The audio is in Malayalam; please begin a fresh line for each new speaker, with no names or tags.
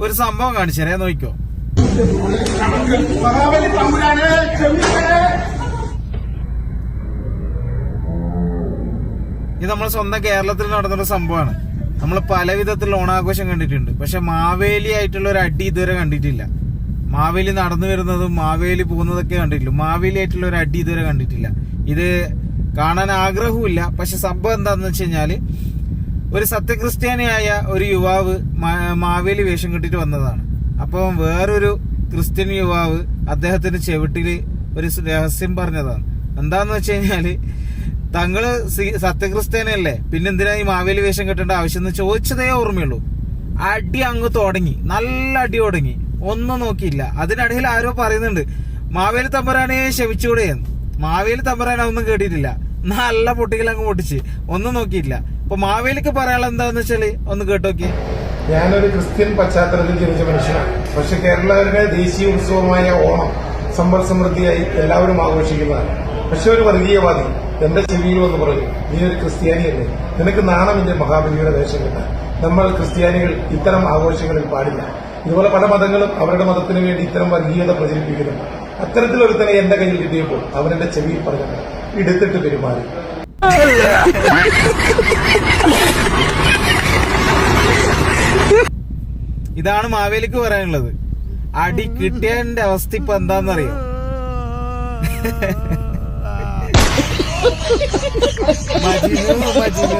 ഒരു സംഭവം കാണിച്ചേ, നോക്കിക്കോ. ഇത് നമ്മൾ സ്വന്തം കേരളത്തിൽ നടന്നൊരു സംഭവമാണ്. നമ്മൾ പല വിധത്തിലുള്ള ഓണാഘോഷം കണ്ടിട്ടുണ്ട്, പക്ഷെ മാവേലി ആയിട്ടുള്ള ഒരു അടി ഇതുവരെ കണ്ടിട്ടില്ല. മാവേലി നടന്നു വരുന്നതും മാവേലി പോകുന്നതൊക്കെ കണ്ടിട്ടില്ല, മാവേലി ആയിട്ടുള്ള ഒരു അടി ഇതുവരെ കണ്ടിട്ടില്ല. ഇത് കാണാൻ ആഗ്രഹവുമില്ല. പക്ഷെ സംഭവം എന്താന്ന് വെച്ച് കഴിഞ്ഞാല്, ഒരു സത്യക്രിസ്ത്യാനിയായ ഒരു യുവാവ് മാവേലി വേഷം കെട്ടിട്ട് വന്നതാണ്. അപ്പം വേറൊരു ക്രിസ്ത്യൻ യുവാവ് അദ്ദേഹത്തിന്റെ ചെവിട്ടില് ഒരു രഹസ്യം പറഞ്ഞതാണ്. എന്താന്ന് വെച്ച് കഴിഞ്ഞാല്, തങ്ങള് സത്യക്രിസ്ത്യാനിയല്ലേ, പിന്നെന്തിനാ ഈ മാവേലി വേഷം കെട്ടേണ്ട ആവശ്യം എന്ന് ചോദിച്ചതേ ഓർമ്മയുള്ളൂ. അടി അങ്ങ് തുടങ്ങി, നല്ല അടി തുടങ്ങി, ഒന്നും നോക്കിയില്ല. അതിനിടയിൽ ആരോ പറയുന്നുണ്ട്, മാവേലി തമ്പുരാനെ ക്ഷമിച്ചുകൂടെയെന്ന്. മാവേലി തമ്പുരാനെ ഒന്നും കേട്ടിട്ടില്ല, നല്ല പൊട്ടിക്കലങ്ങ് പൊട്ടിച്ച്, ഒന്നും നോക്കിയില്ല. ഇപ്പൊ മാവേലിക്ക് പറയാനുള്ള എന്താന്ന് വെച്ചാല് ഒന്ന് കേട്ടോക്കി.
ഞാനൊരു ക്രിസ്ത്യൻ പശ്ചാത്തലത്തിൽ ജനിച്ച മനുഷ്യനാണ്. പക്ഷെ കേരളത്തിന്റെ ദേശീയ ഉത്സവമായ ഓണം സമ്പൽ സമൃദ്ധിയായി എല്ലാവരും ആഘോഷിക്കുന്നതാണ്. പക്ഷെ ഒരു വർഗീയവാദി എന്റെ ചെവിയിൽ വന്ന് പറയും, നീ ഒരു ക്രിസ്ത്യാനിയല്ലേ, നിനക്ക് നാണമിന്റെ മഹാബലിയുടെ വേഷം കിട്ടാൻ. നമ്മൾ ക്രിസ്ത്യാനികൾ ഇത്തരം ആഘോഷങ്ങളിൽ പാടില്ല. ഇതുപോലെ പല മതങ്ങളും അവരുടെ മതത്തിന് വേണ്ടി ഇത്തരം വർഗീയത പ്രചരിപ്പിക്കുന്നുണ്ട്. അത്തരത്തിലൊരുത്തനെ എന്റെ കയ്യിൽ കിട്ടിയപ്പോൾ അവനെന്റെ ചെവിയിൽ പറഞ്ഞത് എടുത്തിട്ട് പെരുമാറി.
ഇതാണ് മാവേലിക്ക് പറയാനുള്ളത്. അടി കിട്ടിയതിന്റെ അവസ്ഥ ഇപ്പൊ എന്താന്നറിയോ? മജിനു